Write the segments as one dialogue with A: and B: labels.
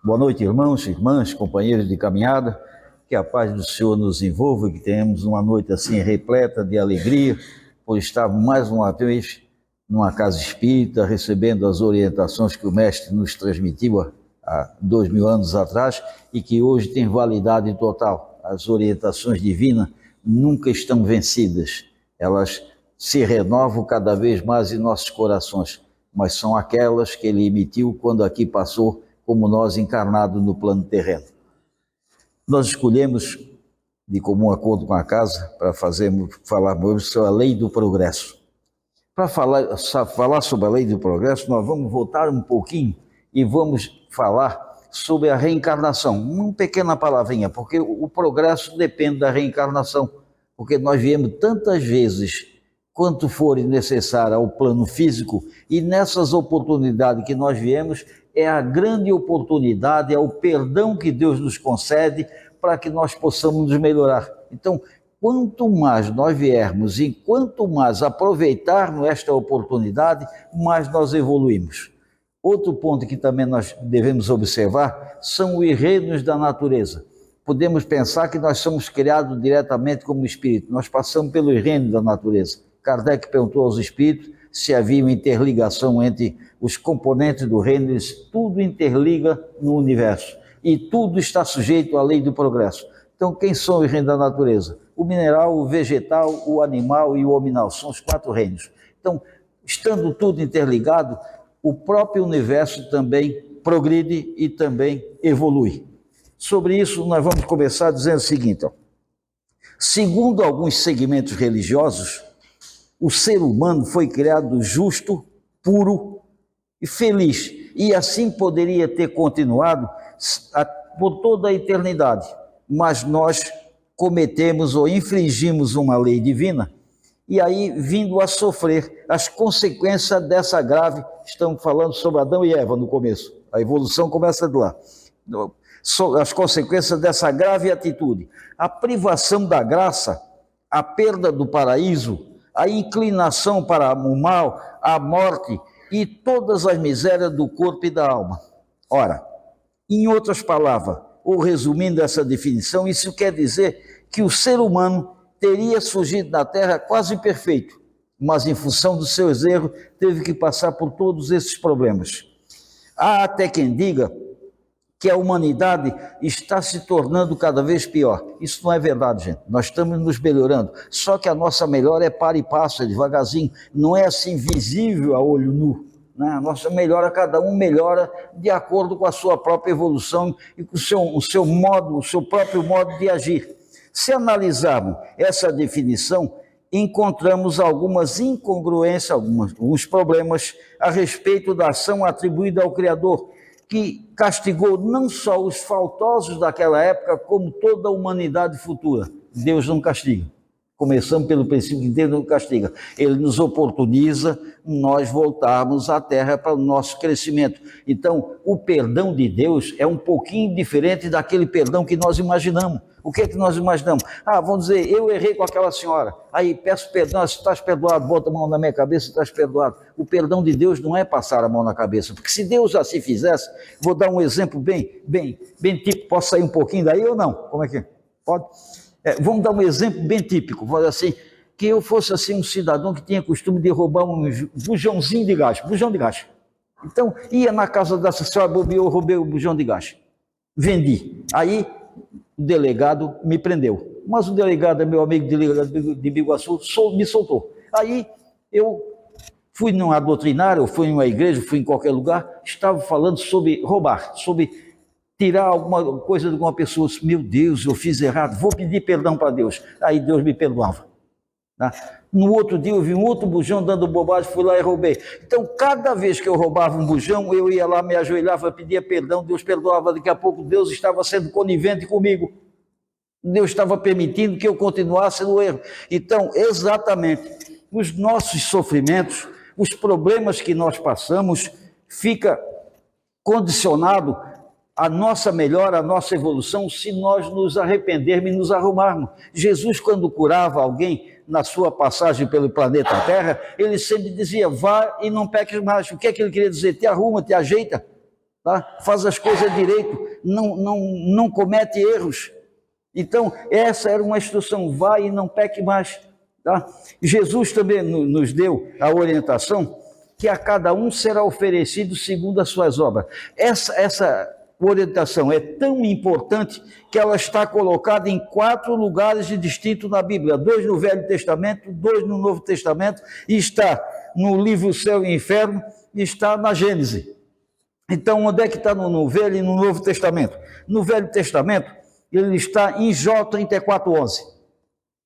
A: Boa noite, irmãos, irmãs, companheiros de caminhada. Que a paz do Senhor nos envolva, que tenhamos uma noite assim repleta de alegria, por estar mais uma vez numa casa espírita, recebendo as orientações que o Mestre nos transmitiu há 2000 anos atrás e que hoje tem validade total. As orientações divinas nunca estão vencidas, elas se renovam cada vez mais em nossos corações, mas são aquelas que ele emitiu quando aqui passou, como nós encarnados no plano terreno. Nós escolhemos, de comum acordo com a casa, para falarmos sobre a lei do progresso. Para falar sobre a lei do progresso, nós vamos voltar um pouquinho e vamos falar sobre a reencarnação. Uma pequena palavrinha, porque o progresso depende da reencarnação, porque nós viemos tantas vezes quanto for necessário ao plano físico, e nessas oportunidades que nós viemos, é a grande oportunidade, é o perdão que Deus nos concede para que nós possamos nos melhorar. Então, quanto mais nós viermos e quanto mais aproveitarmos esta oportunidade, mais nós evoluímos. Outro ponto que também nós devemos observar são os reinos da natureza. Podemos pensar que nós somos criados diretamente como espírito, nós passamos pelos reinos da natureza. Kardec perguntou aos espíritos se havia uma interligação entre os componentes do reino, tudo interliga no universo e tudo está sujeito à lei do progresso. Então, quem são os reinos da natureza? O mineral, o vegetal, o animal e o hominal, são os 4 reinos. Então, estando tudo interligado, o próprio universo também progride e também evolui. Sobre isso, nós vamos começar dizendo o seguinte, segundo alguns segmentos religiosos, o ser humano foi criado justo, puro e feliz, e assim poderia ter continuado por toda a eternidade, mas nós cometemos ou infringimos uma lei divina, e aí vindo a sofrer as consequências dessa grave, estamos falando sobre Adão e Eva no começo, a evolução começa de lá, as consequências dessa grave atitude, a privação da graça, a perda do paraíso, a inclinação para o mal, a morte e todas as misérias do corpo e da alma. Ora, em outras palavras, ou resumindo essa definição, isso quer dizer que o ser humano teria surgido na Terra quase perfeito, mas em função dos seus erros teve que passar por todos esses problemas. Há até quem diga que a humanidade está se tornando cada vez pior. Isso não é verdade, gente. Nós estamos nos melhorando. Só que a nossa melhora é para e passo, é devagarzinho. Não é assim visível a olho nu. Né? A nossa melhora, cada um melhora de acordo com a sua própria evolução e com o seu próprio modo de agir. Se analisarmos essa definição, encontramos algumas incongruências, alguns problemas a respeito da ação atribuída ao Criador, que castigou não só os faltosos daquela época, como toda a humanidade futura. Deus não castiga. Começando pelo princípio que Deus não castiga. Ele nos oportuniza nós voltarmos à Terra para o nosso crescimento. Então, o perdão de Deus é um pouquinho diferente daquele perdão que nós imaginamos. O que é que nós imaginamos? Vamos dizer, eu errei com aquela senhora, aí peço perdão, se estás perdoado, bota a mão na minha cabeça, estás perdoado. O perdão de Deus não é passar a mão na cabeça, porque se Deus assim fizesse, vou dar um exemplo bem típico, posso sair um pouquinho daí ou não? Como é que é? Pode? Vamos dar um exemplo bem típico, vou dizer assim, que eu fosse assim um cidadão que tinha costume de roubar um bujão de gás. Então, ia na casa dessa senhora, eu roubei o bujão de gás, vendi, aí o delegado me prendeu, mas o delegado é meu amigo de Biguaçu, me soltou. Aí eu fui numa doutrinária, ou fui em uma igreja, fui em qualquer lugar, estava falando sobre roubar, sobre tirar alguma coisa de alguma pessoa. Meu Deus, eu fiz errado, vou pedir perdão para Deus. Aí Deus me perdoava. Tá? No outro dia eu vi um outro bujão dando bobagem, fui lá e roubei. Então, cada vez que eu roubava um bujão, eu ia lá, me ajoelhava, pedia perdão, Deus perdoava. Daqui a pouco Deus estava sendo conivente comigo. Deus estava permitindo que eu continuasse no erro. Então, exatamente, os nossos sofrimentos, os problemas que nós passamos, fica condicionado a nossa melhora, a nossa evolução, se nós nos arrependermos e nos arrumarmos. Jesus, quando curava alguém na sua passagem pelo planeta Terra, ele sempre dizia, vá e não peques mais. O que é que ele queria dizer? Te arruma, te ajeita. tá? Faz as coisas direito, não comete erros. Então, essa era uma instrução, vai e não peque mais. Tá? Jesus também nos deu a orientação que a cada um será oferecido segundo as suas obras. Essa orientação é tão importante que ela está colocada em 4 lugares distintos na Bíblia, 2 no Velho Testamento, 2 no Novo Testamento, e está no livro Céu e Inferno, e está na Gênesis. Então, onde é que está no Velho e no Novo Testamento? No Velho Testamento, ele está em Jó 34:11,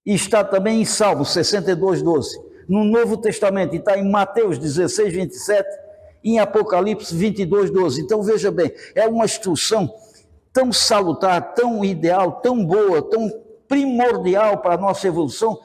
A: e está também em Salmo 62:12. No Novo Testamento está em Mateus 16:27, e em Apocalipse 22:12. Então veja bem, é uma instrução tão salutar, tão ideal, tão boa, tão primordial para a nossa evolução,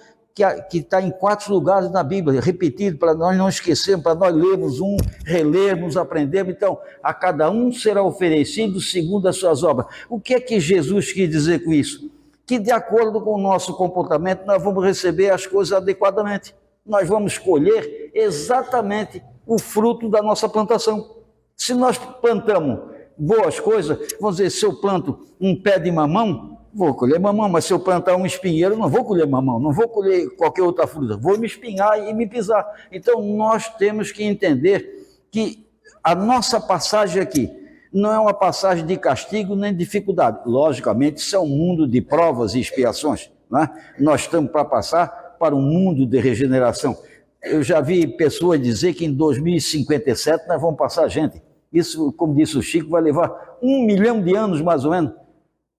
A: que está em 4 lugares na Bíblia, repetido, para nós não esquecermos, para nós lermos um, relermos, aprendermos. Então, a cada um será oferecido segundo as suas obras. O que é que Jesus quis dizer com isso? Que de acordo com o nosso comportamento, nós vamos receber as coisas adequadamente. Nós vamos colher exatamente o fruto da nossa plantação. Se nós plantamos boas coisas, vamos dizer, se eu planto um pé de mamão, vou colher mamão, mas se eu plantar um espinheiro, não vou colher mamão, não vou colher qualquer outra fruta, vou me espinhar e me pisar. Então, nós temos que entender que a nossa passagem aqui não é uma passagem de castigo nem de dificuldade. Logicamente, isso é um mundo de provas e expiações, né? Nós estamos para passar para um mundo de regeneração. Eu já vi pessoas dizer que em 2057 nós vamos passar gente. Isso, como disse o Chico, vai levar 1 milhão de anos, mais ou menos.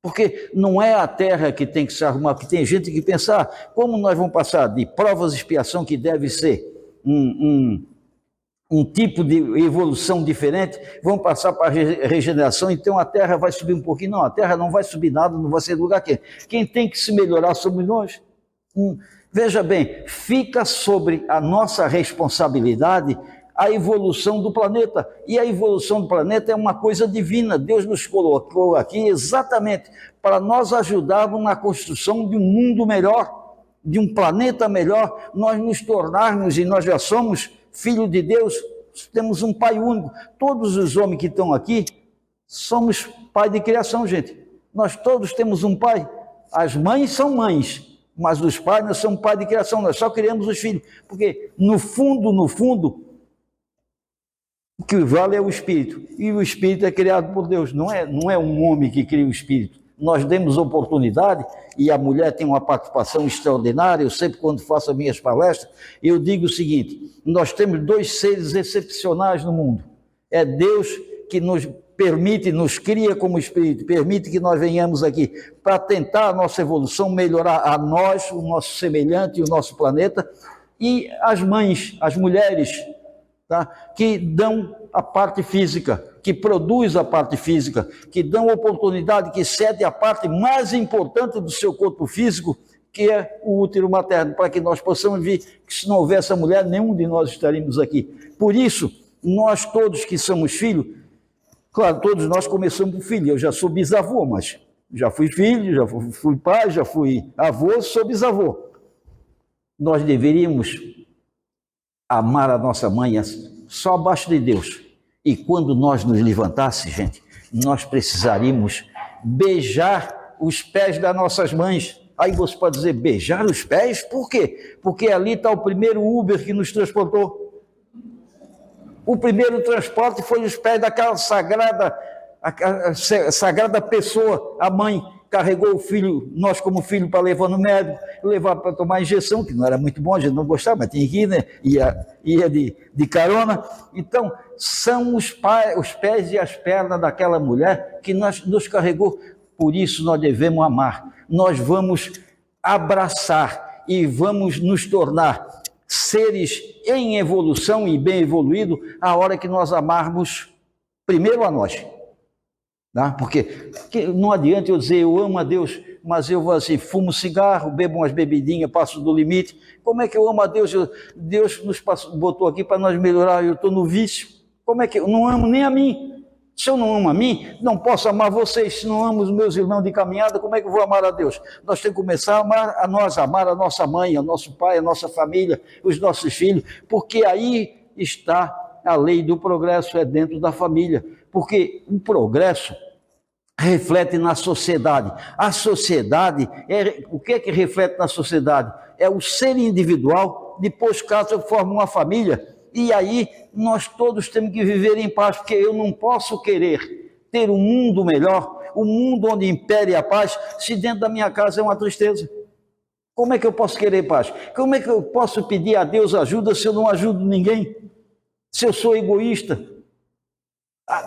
A: Porque não é a Terra que tem que se arrumar, porque tem gente que pensa, como nós vamos passar de provas e expiação, que deve ser um tipo de evolução diferente, vamos passar para a regeneração, então a Terra vai subir um pouquinho. Não, a Terra não vai subir nada, não vai ser lugar quente. Quem tem que se melhorar somos nós. Veja bem, fica sobre a nossa responsabilidade a evolução do planeta, e a evolução do planeta é uma coisa divina. Deus nos colocou aqui exatamente para nós ajudarmos na construção de um mundo melhor, de um planeta melhor, nós nos tornarmos, e nós já somos filhos de Deus, temos um Pai único. Todos os homens que estão aqui somos pai de criação, gente. Nós todos temos um pai. As mães são mães, mas os pais, nós somos pai de criação, nós só criamos os filhos, porque no fundo, o que vale é o Espírito, e o Espírito é criado por Deus, não é um homem que cria o Espírito. Nós demos oportunidade, e a mulher tem uma participação extraordinária. Eu sempre, quando faço as minhas palestras, eu digo o seguinte: nós temos 2 seres excepcionais no mundo. É Deus que nos permite, nos cria como Espírito, permite que nós venhamos aqui para tentar a nossa evolução, melhorar a nós, o nosso semelhante e o nosso planeta, e as mães, as mulheres, tá? Que dão a parte física, que produz a parte física, que dão oportunidade, que cede a parte mais importante do seu corpo físico, que é o útero materno, para que nós possamos ver que se não houvesse a mulher, nenhum de nós estaríamos aqui. Por isso, nós todos que somos filhos, claro, todos nós começamos com filho. Eu já sou bisavô, mas já fui filho, já fui pai, já fui avô, sou bisavô. Nós deveríamos amar a nossa mãe só abaixo de Deus. E quando nós nos levantássemos, gente, nós precisaríamos beijar os pés das nossas mães. Aí você pode dizer, beijar os pés? Por quê? Porque ali está o primeiro Uber que nos transportou. O primeiro transporte foi os pés daquela sagrada pessoa, a mãe. Carregou o filho, nós como filho, para levar no médico, levar para tomar injeção, que não era muito bom, a gente não gostava, mas tinha que ir, né? Ia de carona. Então, são os pés e as pernas daquela mulher que nos carregou. Por isso nós devemos amar. Nós vamos abraçar e vamos nos tornar seres em evolução e bem evoluídos a hora que nós amarmos primeiro a nós. Porque não adianta eu dizer eu amo a Deus, mas eu vou assim, fumo cigarro, bebo umas bebidinhas, passo do limite. Como é que eu amo a Deus? Deus nos botou aqui para nós melhorar, eu estou no vício. Como é que eu não amo nem a mim? Se eu não amo a mim, não posso amar vocês. Se não amo os meus irmãos de caminhada, como é que eu vou amar a Deus? Nós temos que começar a amar a nossa mãe, o nosso pai, a nossa família, os nossos filhos, porque aí está a lei do progresso, é dentro da família. porque o progresso reflete na sociedade. A sociedade, o que é que reflete na sociedade? É o ser individual, depois casa forma uma família, e aí nós todos temos que viver em paz, porque eu não posso querer ter um mundo melhor, um mundo onde impere a paz, se dentro da minha casa é uma tristeza. Como é que eu posso querer paz? Como é que eu posso pedir a Deus ajuda se eu não ajudo ninguém? Se eu sou egoísta?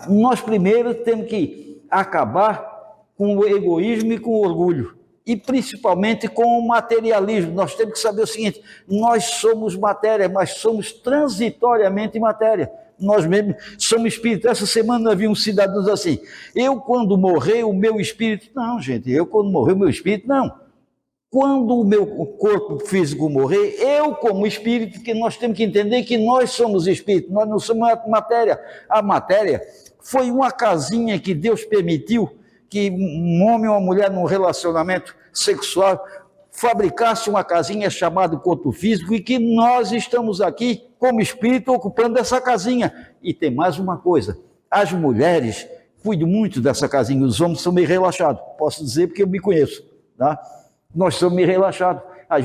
A: Nós primeiro temos que acabar com o egoísmo e com o orgulho, e principalmente com o materialismo. Nós temos que saber o seguinte: nós somos matéria, mas somos transitoriamente matéria. Nós mesmos somos espírito. Essa semana havia um cidadão assim: eu quando morrer o meu espírito... Não, gente, eu quando morrer o meu espírito, não. Quando o meu corpo físico morrer, eu como espírito, que nós temos que entender que nós somos espírito, nós não somos matéria. A matéria foi uma casinha que Deus permitiu que um homem ou uma mulher num relacionamento sexual fabricasse uma casinha chamada corpo físico, e que nós estamos aqui como espírito ocupando essa casinha. E tem mais uma coisa: as mulheres cuidam muito dessa casinha, os homens são meio relaxados, posso dizer porque eu me conheço, tá? Nós somos meio relaxados,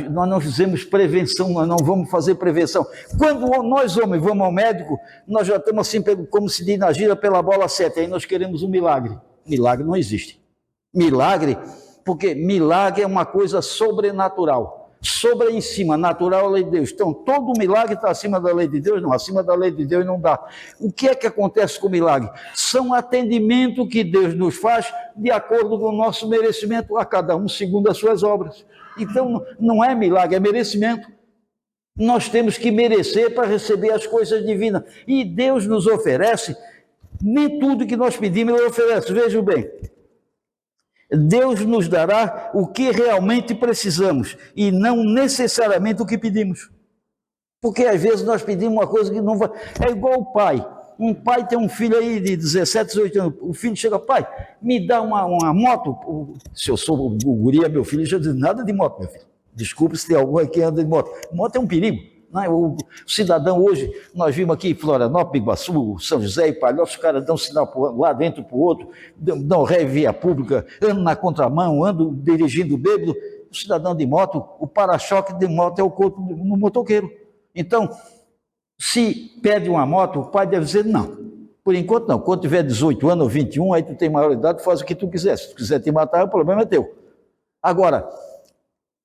A: nós não fizemos prevenção, nós não vamos fazer prevenção. Quando nós homens vamos ao médico, nós já estamos assim, como se diz na gíria, pela bola 7, aí nós queremos um milagre. Milagre não existe. Milagre, porque milagre é uma coisa sobrenatural, sobre em cima, natural é a lei de Deus. Então, todo milagre está acima da lei de Deus? Não, acima da lei de Deus não dá. O que é que acontece com o milagre? São atendimentos que Deus nos faz de acordo com o nosso merecimento, a cada um segundo as suas obras. Então, não é milagre, é merecimento. Nós temos que merecer para receber as coisas divinas. E Deus nos oferece, nem tudo que nós pedimos Ele oferece. Vejam bem, Deus nos dará o que realmente precisamos e não necessariamente o que pedimos. Porque às vezes nós pedimos uma coisa que não vai... É igual o pai. Um pai tem um filho aí de 17, 18 anos. O filho chega: pai, me dá uma moto. Se eu sou o guri, meu filho já diz: nada de moto, meu filho. Desculpe se tem algum aqui que anda de moto. Moto é um perigo. O cidadão hoje, nós vimos aqui em Florianópolis, Iguaçu, São José e Palhoça, os caras dão sinal lá dentro para o outro, dão ré via pública, andam na contramão, andam dirigindo bêbado. O cidadão de moto, o para-choque de moto é o corpo no motoqueiro. Então, se pede uma moto, o pai deve dizer: não, por enquanto não. Quando tiver 18 anos ou 21, aí tu tem maioridade, faz o que tu quiser. Se tu quiser te matar, o problema é teu. Agora,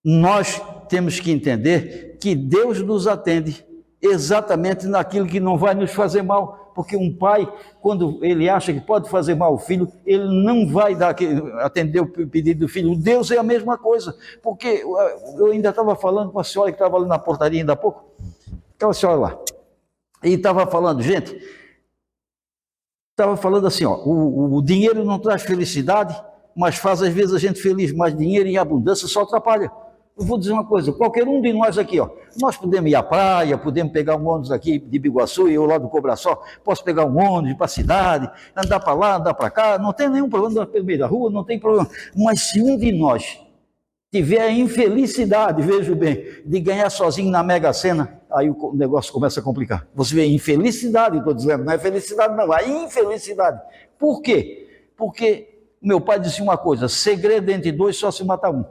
A: nós temos que entender que Deus nos atende exatamente naquilo que não vai nos fazer mal, porque um pai, quando ele acha que pode fazer mal ao filho, ele não vai atender o pedido do filho. Deus é a mesma coisa, porque eu ainda estava falando com a senhora que estava ali na portaria ainda há pouco, aquela senhora lá, e estava falando, gente, estava falando assim, ó, o dinheiro não traz felicidade, mas faz às vezes a gente feliz, mas dinheiro em abundância só atrapalha. Eu vou dizer uma coisa: qualquer um de nós aqui, ó, nós podemos ir à praia, podemos pegar um ônibus aqui de Biguaçu e eu lá do Cobraçó, posso pegar um ônibus para a cidade, andar para lá, andar para cá, não tem nenhum problema, andar pelo meio da rua, não tem problema. Mas se um de nós tiver a infelicidade, veja bem, de ganhar sozinho na Mega Sena, aí o negócio começa a complicar. Você vê infelicidade, estou dizendo, não é felicidade não, é infelicidade. Por quê? Porque meu pai disse uma coisa: segredo entre dois só se mata um.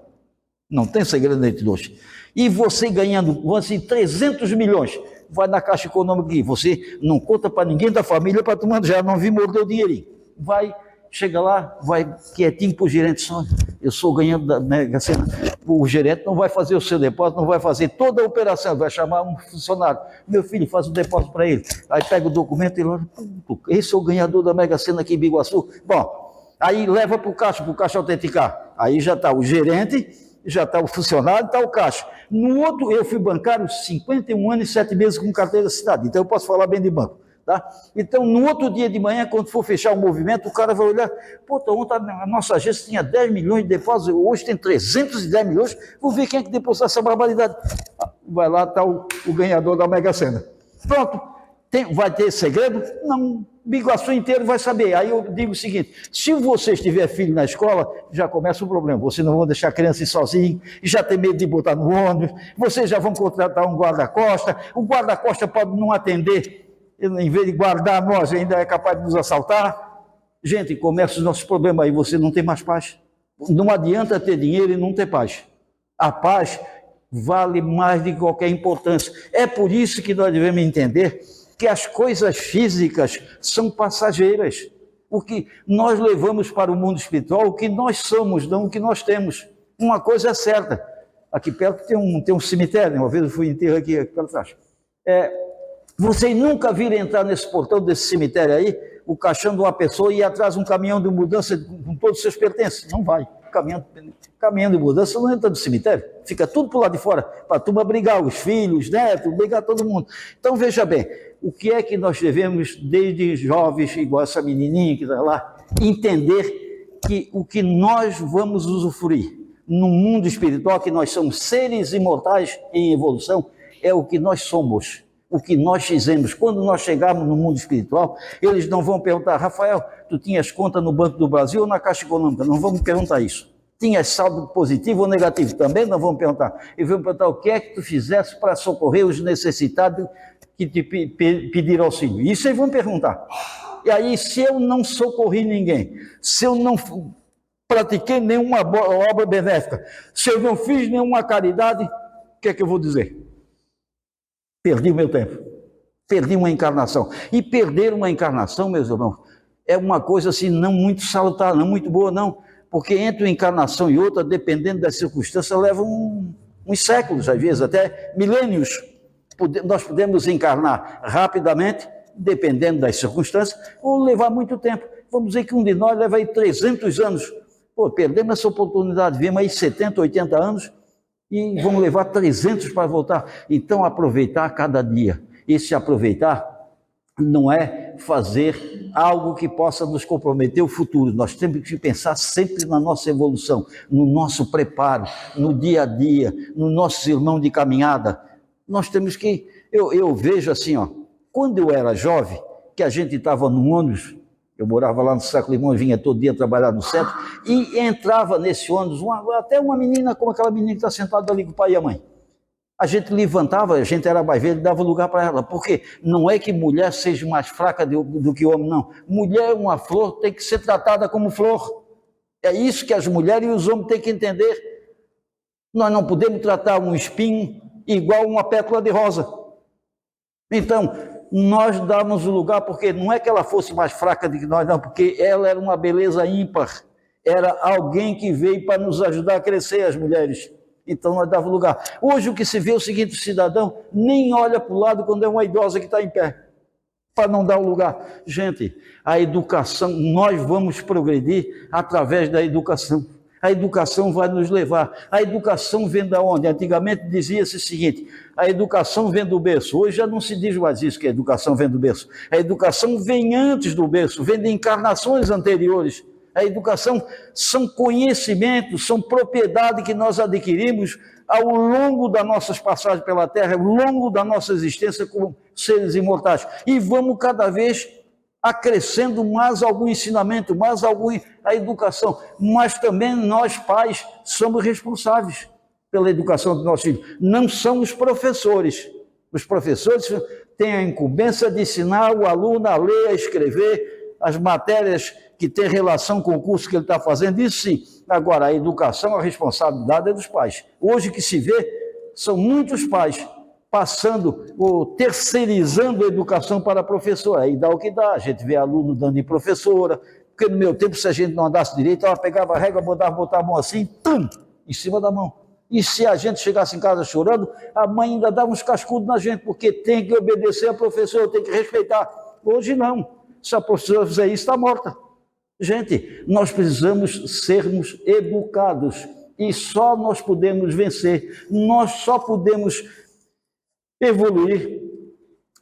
A: Não tem segredo entre dois. E você ganhando assim, 300 milhões, vai na Caixa Econômica aqui, você não conta para ninguém da família para tu mandar, já não vi morder o dinheirinho. Vai, chega lá, vai quietinho para o gerente: só, eu sou ganhando da Mega Sena. O gerente não vai fazer o seu depósito, não vai fazer toda a operação, vai chamar um funcionário: meu filho, faz o depósito para ele. Aí pega o documento e lá, esse é o ganhador da Mega Sena aqui em Biguaçu. Bom, aí leva para o caixa autenticar. Aí já está o gerente, já está o funcionário, está o caixa. No outro, eu fui bancário 51 anos e 7 meses com carteira da cidade, então eu posso falar bem de banco, tá? Então, no outro dia de manhã, quando for fechar o movimento, o cara vai olhar: pô, ontem a nossa agência tinha 10 milhões de depósitos, hoje tem 310 milhões, vou ver quem é que depositou essa barbaridade. Vai lá, está o ganhador da Mega Sena. Pronto. Vai ter segredo? Não, Biguaçu inteiro vai saber. Aí eu digo o seguinte: se você tiver filho na escola, já começa o problema. Vocês não vão deixar a criança ir sozinho, já tem medo de botar no ônibus, vocês já vão contratar um guarda-costa, o guarda-costa pode não atender, em vez de guardar nós, ainda é capaz de nos assaltar. Gente, começa os nossos problemas aí, você não tem mais paz. Não adianta ter dinheiro e não ter paz. A paz vale mais de qualquer importância. É por isso que nós devemos entender que as coisas físicas são passageiras. O que nós levamos para o mundo espiritual, o que nós somos, não o que nós temos. Uma coisa é certa. Aqui perto tem um cemitério, uma vez eu fui enterrar aqui para trás. Vocês nunca viram entrar nesse portão desse cemitério aí, o caixão de uma pessoa e ir atrás de um caminhão de mudança com todos os seus pertences? Não vai. Caminhão de mudança não entra no cemitério, fica tudo por lá de fora, para a turma brigar, os filhos, netos, brigar todo mundo. Então veja bem, o que é que nós devemos, desde jovens, igual essa menininha que está lá, entender que o que nós vamos usufruir no mundo espiritual, que nós somos seres imortais em evolução, é o que nós somos, o que nós fizemos. Quando nós chegarmos no mundo espiritual, eles não vão perguntar: Rafael, tu tinhas conta no Banco do Brasil ou na Caixa Econômica? Não vamos perguntar isso. Tinhas saldo positivo ou negativo? Também não vão perguntar. E vão perguntar: o que é que tu fizesse para socorrer os necessitados que te pediram auxílio? Isso eles vão perguntar. E aí, se eu não socorri ninguém, se eu não pratiquei nenhuma obra benéfica, se eu não fiz nenhuma caridade, o que é que eu vou dizer? Perdi o meu tempo, perdi uma encarnação. E perder uma encarnação, meus irmãos, é uma coisa assim não muito salutar, não muito boa, não. Porque entre uma encarnação e outra, dependendo das circunstâncias, leva uns séculos, às vezes até milênios. Nós podemos encarnar rapidamente, dependendo das circunstâncias, ou levar muito tempo. Vamos dizer que um de nós leva aí 300 anos. Pô, perdemos essa oportunidade, vemos aí 70, 80 anos, e vamos levar 300 para voltar. Então, aproveitar cada dia. Esse aproveitar não é fazer algo que possa nos comprometer o futuro. Nós temos que pensar sempre na nossa evolução, no nosso preparo, no dia a dia, no nosso irmão de caminhada. Nós temos que... Eu vejo assim, ó, quando eu era jovem, que a gente estava no ônibus, eu morava lá no Saco Limão, vinha todo dia trabalhar no centro, e entrava nesse ônibus, até uma menina, como aquela menina que está sentada ali com o pai e a mãe. A gente levantava, a gente era mais velho, dava lugar para ela, porque não é que mulher seja mais fraca do que homem, não. Mulher é uma flor, tem que ser tratada como flor. É isso que as mulheres e os homens têm que entender. Nós não podemos tratar um espinho igual uma pétala de rosa. Então, nós damos o lugar, porque não é que ela fosse mais fraca do que nós, não, porque ela era uma beleza ímpar, era alguém que veio para nos ajudar a crescer, as mulheres. Então nós dávamos lugar. Hoje o que se vê é o seguinte: o cidadão nem olha para o lado quando é uma idosa que está em pé, para não dar o lugar. Gente, a educação, nós vamos progredir através da educação. A educação vai nos levar. A educação vem da onde? Antigamente dizia-se o seguinte: a educação vem do berço. Hoje já não se diz mais isso, que a educação vem do berço. A educação vem antes do berço, vem de encarnações anteriores. A educação são conhecimentos, são propriedade que nós adquirimos ao longo das nossas passagens pela Terra, ao longo da nossa existência como seres imortais. E vamos cada vez acrescendo mais algum ensinamento, mais a educação. Mas também nós, pais, somos responsáveis pela educação dos nossos filhos. Não são os professores. Os professores têm a incumbência de ensinar o aluno a ler, a escrever, as matérias que têm relação com o curso que ele está fazendo, isso sim. Agora, a educação, a responsabilidade é dos pais. Hoje o que se vê são muitos pais passando ou terceirizando a educação para a professora. Aí dá o que dá, a gente vê aluno dando de professora, porque no meu tempo, se a gente não andasse direito, ela pegava a régua, botava a mão assim, tum, em cima da mão. E se a gente chegasse em casa chorando, a mãe ainda dava uns cascudos na gente, porque tem que obedecer a professora, tem que respeitar. Hoje não. Se a professora fizer isso, está morta. Gente, nós precisamos sermos educados e só nós podemos vencer, nós só podemos evoluir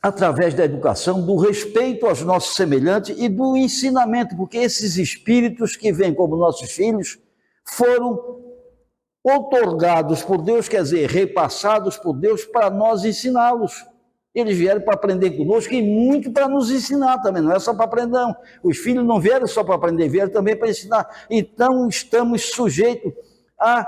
A: através da educação, do respeito aos nossos semelhantes e do ensinamento, porque esses espíritos que vêm como nossos filhos foram outorgados por Deus, quer dizer, repassados por Deus para nós ensiná-los. Eles vieram para aprender conosco e muito para nos ensinar também, não é só para aprender, não. Os filhos não vieram só para aprender, vieram também para ensinar. Então, estamos sujeitos a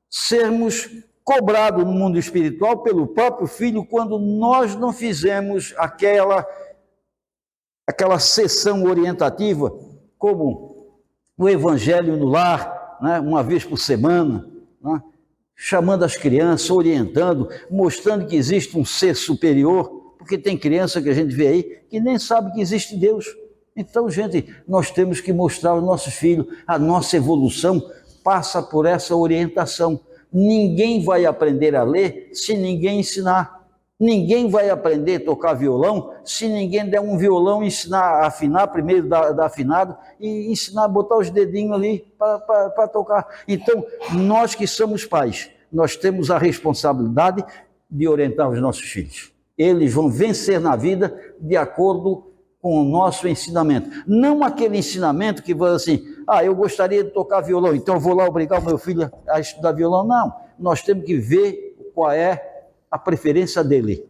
A: sermos cobrados no mundo espiritual pelo próprio filho quando nós não fizemos aquela sessão orientativa como o Evangelho no lar, né, uma vez por semana, né, chamando as crianças, orientando, mostrando que existe um ser superior, porque tem criança que a gente vê aí que nem sabe que existe Deus. Então, gente, nós temos que mostrar aos nossos filhos, a nossa evolução passa por essa orientação. Ninguém vai aprender a ler se ninguém ensinar. Ninguém vai aprender a tocar violão se ninguém der um violão e ensinar a afinar, primeiro dar afinado, e ensinar a botar os dedinhos ali para tocar. Então, nós que somos pais, nós temos a responsabilidade de orientar os nossos filhos. Eles vão vencer na vida de acordo com o nosso ensinamento. Não aquele ensinamento que vai assim, eu gostaria de tocar violão, então eu vou lá obrigar o meu filho a estudar violão. Não, nós temos que ver qual é a preferência dele,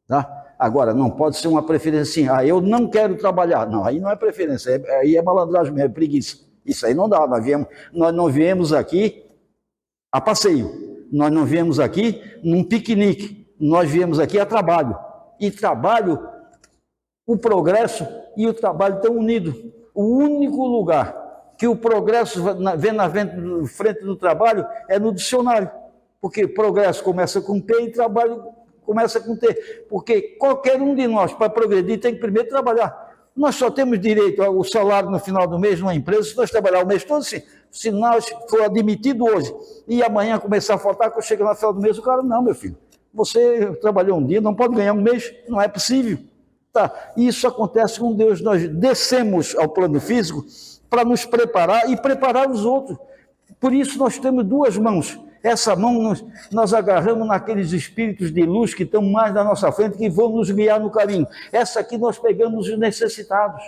A: tá? Agora, não pode ser uma preferência assim, eu não quero trabalhar. Não, aí não é preferência, aí é malandragem mesmo, é preguiça. Isso aí não dá, nós não viemos aqui a passeio, nós não viemos aqui num piquenique, nós viemos aqui a trabalho. E trabalho, o progresso e o trabalho estão unidos. O único lugar que o progresso vem na frente do trabalho é no dicionário. Porque progresso começa com P e trabalho começa com T. Porque qualquer um de nós, para progredir, tem que primeiro trabalhar. Nós só temos direito ao salário no final do mês numa empresa se nós trabalhar o mês todo. Se nós for admitido hoje e amanhã começar a faltar, quando chega no final do mês, o cara, não, meu filho, você trabalhou um dia, não pode ganhar um mês, não é possível. Tá? Isso acontece com Deus. Nós descemos ao plano físico para nos preparar e preparar os outros. Por isso nós temos duas mãos. Essa mão nós agarramos naqueles espíritos de luz que estão mais na nossa frente, que vão nos guiar no caminho. Essa aqui nós pegamos os necessitados.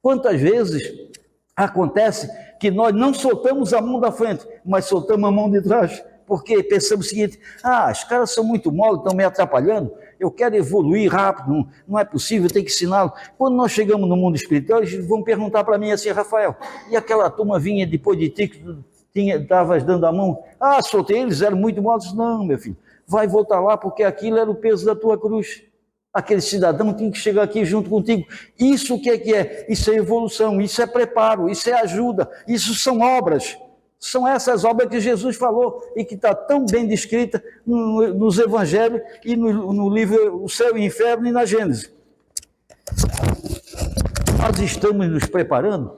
A: Quantas vezes acontece que nós não soltamos a mão da frente, mas soltamos a mão de trás, porque pensamos o seguinte, os caras são muito moles, estão me atrapalhando, eu quero evoluir rápido, não é possível, tem que ensiná-lo. Quando nós chegamos no mundo espiritual, eles vão perguntar para mim assim, Rafael, e aquela turma vinha depois de ti, estavas dando a mão, soltei, eles eram muito moles. Não, meu filho, vai voltar lá, porque aquilo era o peso da tua cruz. Aquele cidadão tinha que chegar aqui junto contigo. Isso o que é? Isso é evolução, isso é preparo, isso é ajuda, isso são obras. São essas obras que Jesus falou e que está tão bem descrita nos evangelhos e no livro O Céu e o Inferno e na Gênesis. Nós estamos nos preparando,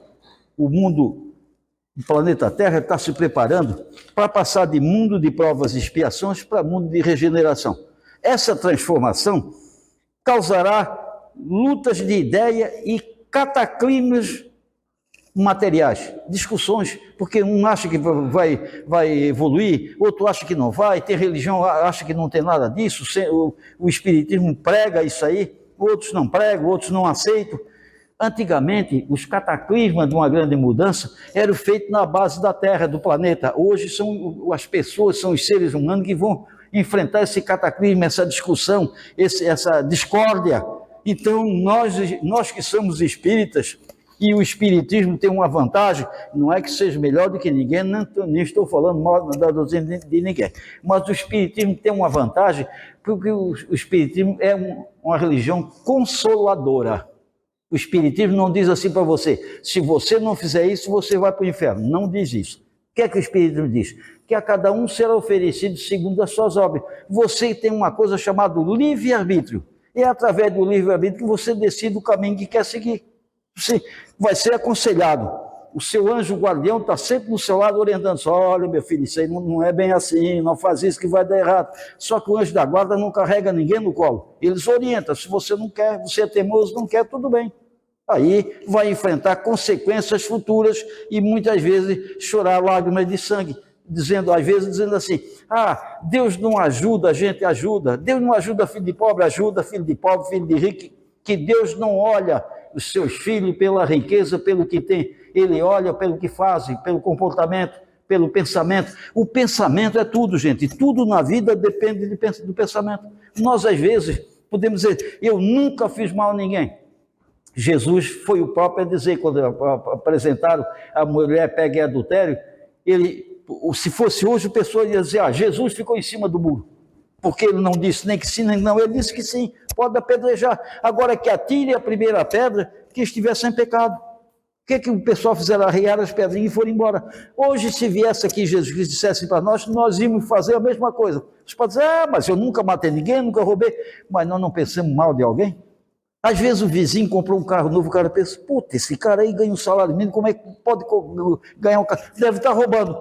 A: o planeta Terra está se preparando para passar de mundo de provas e expiações para mundo de regeneração. Essa transformação causará lutas de ideia e cataclismos materiais, discussões, porque um acha que vai evoluir, outro acha que não vai, tem religião, acha que não tem nada disso, o espiritismo prega isso aí, outros não pregam, outros não aceitam. Antigamente, os cataclismas de uma grande mudança eram feitos na base da Terra, do planeta. Hoje são as pessoas, são os seres humanos que vão enfrentar esse cataclisma, essa discussão, essa discórdia. Então, nós que somos espíritas, e o espiritismo tem uma vantagem, não é que seja melhor do que ninguém, nem estou falando mal da doutrina de ninguém, mas o espiritismo tem uma vantagem, porque o espiritismo é uma religião consoladora. O espiritismo não diz assim para você, se você não fizer isso, você vai para o inferno. Não diz isso. O que é que o espiritismo diz? Que a cada um será oferecido segundo as suas obras. Você tem uma coisa chamada livre-arbítrio. É através do livre-arbítrio que você decide o caminho que quer seguir. Você vai ser aconselhado. O seu anjo guardião está sempre no seu lado orientando. Olha, meu filho, isso aí não é bem assim, não faz isso que vai dar errado. Só que o anjo da guarda não carrega ninguém no colo. Eles orientam. Se você não quer, você é teimoso, não quer, tudo bem. Aí vai enfrentar consequências futuras e muitas vezes chorar lágrimas de sangue. Às vezes dizendo assim, Deus não ajuda, a gente ajuda. Deus não ajuda filho de pobre, ajuda filho de pobre, filho de rico. Que Deus não olha os seus filhos pela riqueza, pelo que tem. Ele olha pelo que fazem, pelo comportamento, pelo pensamento. O pensamento é tudo, gente. Tudo na vida depende do pensamento. Nós, às vezes, podemos dizer, eu nunca fiz mal a ninguém. Jesus foi o próprio a dizer, quando apresentaram a mulher pega em adultério, se fosse hoje, a pessoa ia dizer, Jesus ficou em cima do muro. Porque ele não disse nem que sim, nem não, ele disse que sim, pode apedrejar. Agora que atire a primeira pedra, que estiver sem pecado. que o pessoal fizeram? Arriar as pedrinhas e foram embora. Hoje, se viesse aqui Jesus Cristo e dissesse para nós íamos fazer a mesma coisa. Você pode dizer, mas eu nunca matei ninguém, nunca roubei. Mas nós não pensamos mal de alguém? Às vezes o vizinho comprou um carro novo, o cara pensa, puta, esse cara aí ganha um salário mínimo, como é que pode ganhar um carro? Deve estar roubando.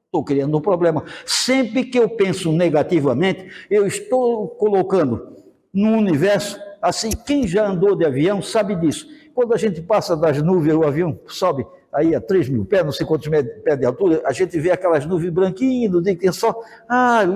A: Estou criando um problema. Sempre que eu penso negativamente, eu estou colocando no universo, assim, quem já andou de avião sabe disso. Quando a gente passa das nuvens, o avião sobe aí a 3 mil pés, não sei quantos pés de altura, a gente vê aquelas nuvens branquinhas, no dia que tem sol,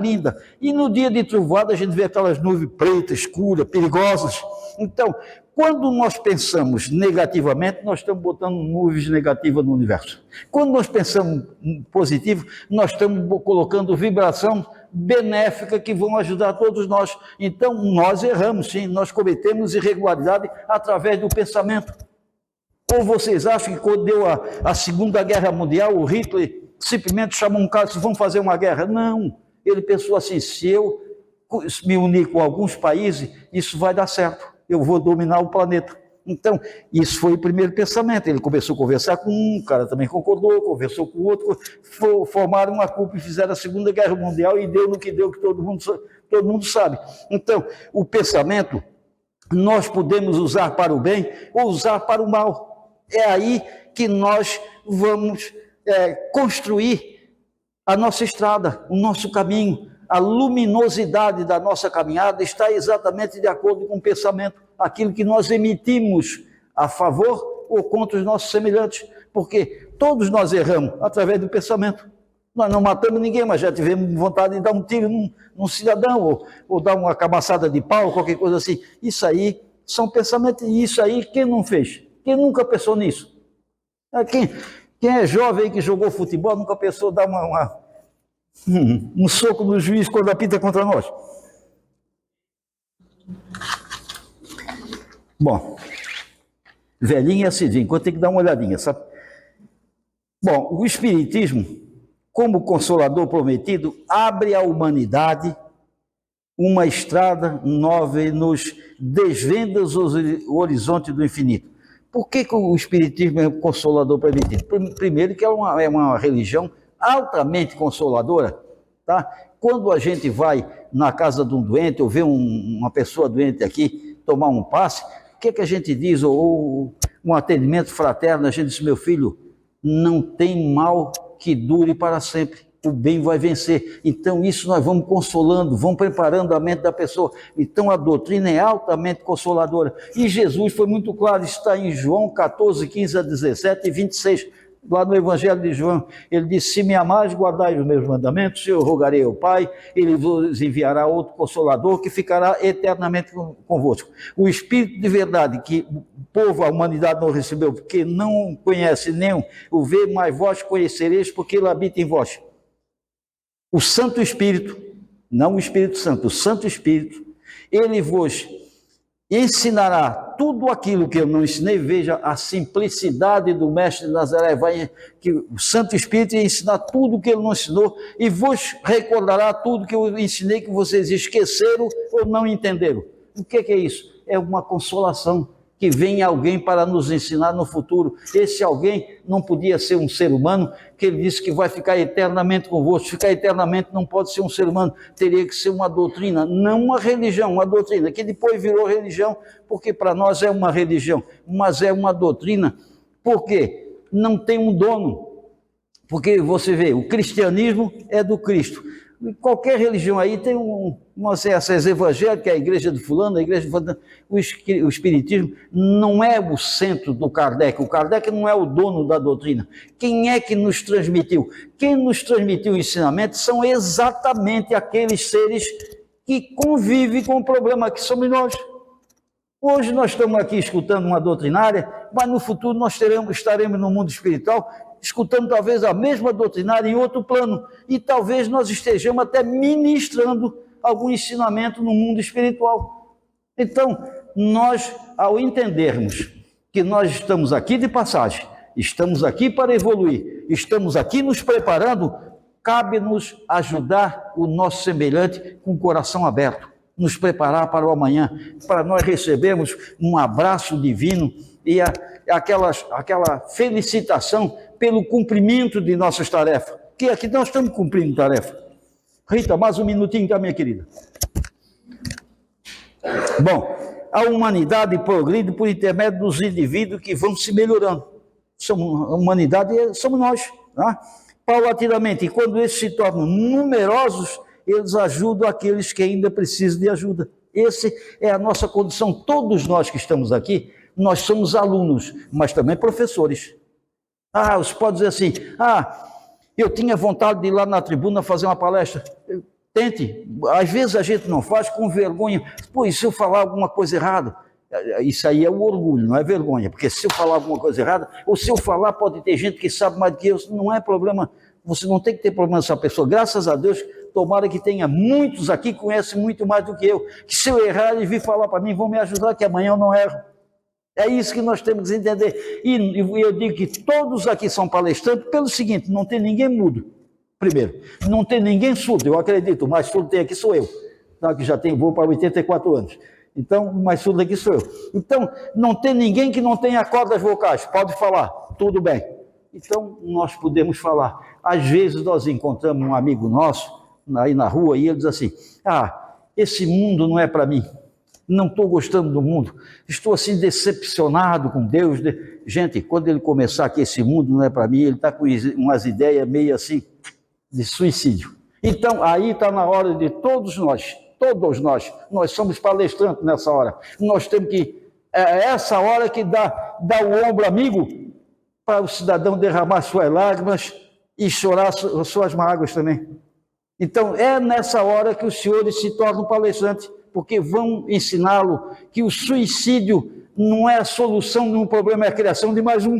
A: linda. E no dia de trovoada, a gente vê aquelas nuvens pretas, escuras, perigosas. Então, quando nós pensamos negativamente, nós estamos botando nuvens negativas no universo. Quando nós pensamos positivo, nós estamos colocando vibração benéfica que vão ajudar todos nós. Então, nós erramos, sim, nós cometemos irregularidade através do pensamento. Ou vocês acham que quando deu a Segunda Guerra Mundial, o Hitler simplesmente chamou um cara e disse, vamos fazer uma guerra? Não, ele pensou assim, se eu me unir com alguns países, isso vai dar certo, eu vou dominar o planeta. Então, isso foi o primeiro pensamento. Ele começou a conversar com um, o cara também concordou, conversou com o outro, formaram uma culpa e fizeram a Segunda Guerra Mundial e deu no que deu, que todo mundo sabe. Então, o pensamento, nós podemos usar para o bem ou usar para o mal. É aí que nós vamos construir a nossa estrada, o nosso caminho. A luminosidade da nossa caminhada está exatamente de acordo com o pensamento, aquilo que nós emitimos a favor ou contra os nossos semelhantes, porque todos nós erramos através do pensamento. Nós não matamos ninguém, mas já tivemos vontade de dar um tiro num cidadão, ou dar uma cabaçada de pau, qualquer coisa assim. Isso aí são pensamentos, e isso aí quem não fez? Quem nunca pensou nisso? Quem é jovem que jogou futebol nunca pensou dar um soco no juiz quando apita contra nós? Bom, velhinho é Cidinho, enquanto tem que dar uma olhadinha, sabe? Bom, o Espiritismo, como consolador prometido, abre à humanidade uma estrada nova e nos desvenda o horizonte do infinito. Por que o Espiritismo é um consolador prometido? Primeiro que é uma religião altamente consoladora, tá? Quando a gente vai na casa de um doente ou vê uma pessoa doente aqui tomar um passe, o que a gente diz? Ou um atendimento fraterno, a gente diz, meu filho, não tem mal que dure para sempre, o bem vai vencer. Então isso nós vamos consolando, vamos preparando a mente da pessoa. Então a doutrina é altamente consoladora. E Jesus foi muito claro, está em João 14, 15 a 17 e 26, lá no Evangelho de João, ele disse, se me amais, guardai os meus mandamentos, eu rogarei ao Pai, ele vos enviará outro Consolador que ficará eternamente convosco. O Espírito de verdade que o povo, a humanidade não recebeu, porque não conhece nem o vê, mas vós conhecereis, porque ele habita em vós. O Santo Espírito, não o Espírito Santo, o Santo Espírito, ele vos ensinará tudo aquilo que eu não ensinei. Veja a simplicidade do Mestre de Nazaré, que o Santo Espírito ia ensinar tudo o que ele não ensinou e vos recordará tudo que eu ensinei que vocês esqueceram ou não entenderam. O que é isso? É uma consolação, que vem alguém para nos ensinar no futuro. Esse alguém não podia ser um ser humano, que ele disse que vai ficar eternamente convosco. Ficar eternamente não pode ser um ser humano, teria que ser uma doutrina, não uma religião, uma doutrina, que depois virou religião, porque para nós é uma religião, mas é uma doutrina, porque não tem um dono. Porque você vê, o cristianismo é do Cristo. Qualquer religião aí tem essas evangélicas, a igreja de fulano, a igreja de fulano. O Espiritismo não é o centro do Kardec. O Kardec não é o dono da doutrina. Quem é que nos transmitiu? Quem nos transmitiu o ensinamento são exatamente aqueles seres que convivem com o problema que somos nós. Hoje nós estamos aqui escutando uma doutrinária, mas no futuro nós estaremos no mundo espiritual escutando talvez a mesma doutrinária em outro plano, e talvez nós estejamos até ministrando algum ensinamento no mundo espiritual. Então, nós, ao entendermos que nós estamos aqui de passagem, estamos aqui para evoluir, estamos aqui nos preparando, cabe-nos ajudar o nosso semelhante com o coração aberto, nos preparar para o amanhã, para nós recebermos um abraço divino e aquela felicitação pelo cumprimento de nossas tarefas. Que aqui nós estamos cumprindo tarefa. Rita, mais um minutinho, tá, minha querida? Bom, a humanidade progride por intermédio dos indivíduos que vão se melhorando. A humanidade somos nós, né? Paulatinamente, e quando esses se tornam numerosos, eles ajudam aqueles que ainda precisam de ajuda. Essa é a nossa condição. Todos nós que estamos aqui, nós somos alunos, mas também professores. Você pode dizer assim, eu tinha vontade de ir lá na tribuna fazer uma palestra. Tente. Às vezes a gente não faz com vergonha. Pois, se eu falar alguma coisa errada, isso aí é o orgulho, não é vergonha, porque se eu falar alguma coisa errada, ou se eu falar, pode ter gente que sabe mais do que eu, não é problema, você não tem que ter problema com essa pessoa. Graças a Deus, tomara que tenha muitos aqui que conhecem muito mais do que eu, que se eu errar, eles vir falar para mim, vão me ajudar, que amanhã eu não erro. É isso que nós temos que entender. E eu digo que todos aqui são palestrantes pelo seguinte, não tem ninguém mudo, primeiro, não tem ninguém surdo, eu acredito, o mais surdo tem aqui sou eu, que já vou para 84 anos. Então, o mais surdo aqui sou eu. Então, não tem ninguém que não tenha cordas vocais. Pode falar, tudo bem. Então, nós podemos falar. Às vezes, nós encontramos um amigo nosso, aí na rua, e ele diz assim, esse mundo não é para mim. Não estou gostando do mundo. Estou assim, decepcionado com Deus. Gente, quando ele começar que esse mundo não é para mim, ele está com umas ideias meio assim, de suicídio. Então, aí está na hora de todos nós somos palestrantes nessa hora. Nós temos que, essa hora que dá o ombro amigo para o cidadão derramar suas lágrimas e chorar suas mágoas também. Então, é nessa hora que os senhores se tornam palestrantes, porque vão ensiná-lo que o suicídio não é a solução de um problema, é a criação de mais um.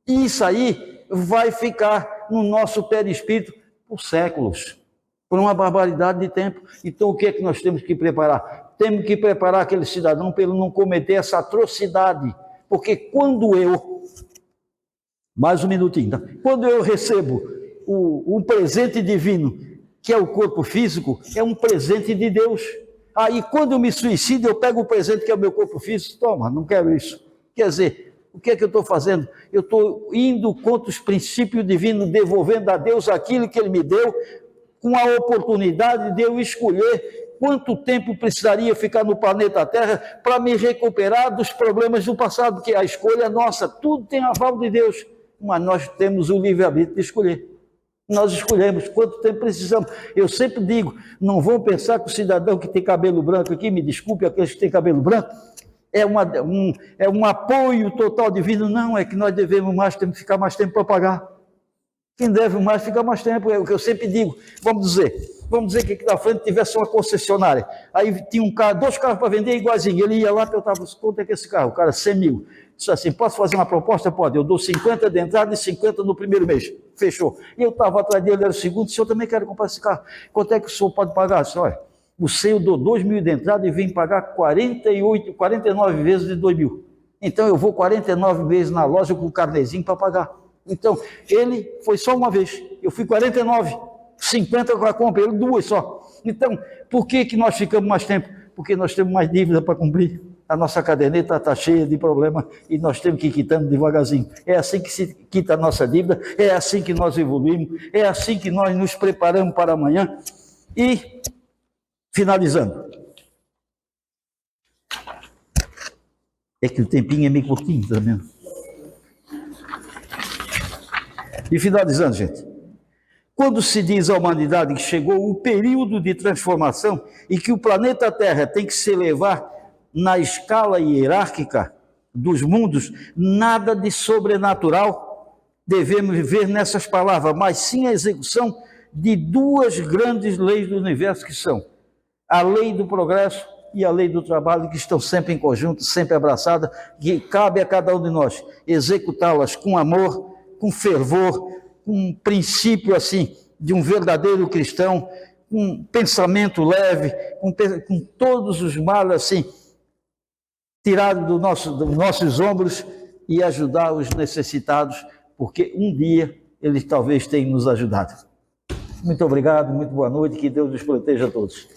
A: E isso aí vai ficar no nosso perispírito por séculos. Por uma barbaridade de tempo. Então, o que é que nós temos que preparar? Temos que preparar aquele cidadão para ele não cometer essa atrocidade. Porque quando eu... Mais um minutinho. Tá? Quando eu recebo um presente divino, que é o corpo físico, é um presente de Deus. Aí, quando eu me suicido, eu pego o presente que é o meu corpo físico. Toma, não quero isso. Quer dizer, o que é que eu estou fazendo? Eu estou indo contra os princípios divinos, devolvendo a Deus aquilo que Ele me deu, com a oportunidade de eu escolher quanto tempo precisaria ficar no planeta Terra para me recuperar dos problemas do passado, porque a escolha é nossa, tudo tem aval de Deus, mas nós temos o livre-arbítrio de escolher. Nós escolhemos quanto tempo precisamos. Eu sempre digo, não vão pensar que o cidadão que tem cabelo branco aqui, me desculpe, aqueles que têm cabelo branco, é um apoio total divino. Não, é que nós devemos temos que ficar mais tempo para pagar. Quem deve mais fica mais tempo, é o que eu sempre digo. Vamos dizer que aqui na frente tivesse uma concessionária, aí tinha dois carros para vender iguaizinho, ele ia lá e perguntava, quanto é que esse carro? O cara, 100 mil. Disse assim, posso fazer uma proposta? Pode, eu dou 50 de entrada e 50 no primeiro mês. Fechou. E eu estava atrás dele, ele era o segundo, disse, eu também quero comprar esse carro. Quanto é que o senhor pode pagar? Disse, olha, o seu eu dou 2 mil de entrada e vem pagar 49 vezes de 2 mil. Então eu vou 49 vezes na loja com o carnezinho para pagar. Então, ele foi só uma vez, eu fui 49, 50 com a compra, ele 2 só. Então, por que nós ficamos mais tempo? Porque nós temos mais dívida para cumprir. A nossa caderneta está cheia de problemas e nós temos que ir quitando devagarzinho. É assim que se quita a nossa dívida, é assim que nós evoluímos, é assim que nós nos preparamos para amanhã. E, finalizando, é que o tempinho é meio curtinho também. E finalizando, gente, quando se diz à humanidade que chegou o período de transformação e que o planeta Terra tem que se elevar na escala hierárquica dos mundos, nada de sobrenatural devemos ver nessas palavras, mas sim a execução de 2 grandes leis do universo, que são a lei do progresso e a lei do trabalho, que estão sempre em conjunto, sempre abraçadas, que cabe a cada um de nós executá-las com amor, com fervor, com um princípio assim, de um verdadeiro cristão, com um pensamento leve, com todos os males assim, tirados dos nossos ombros e ajudar os necessitados, porque um dia eles talvez tenham nos ajudado. Muito obrigado, muito boa noite, que Deus nos proteja a todos.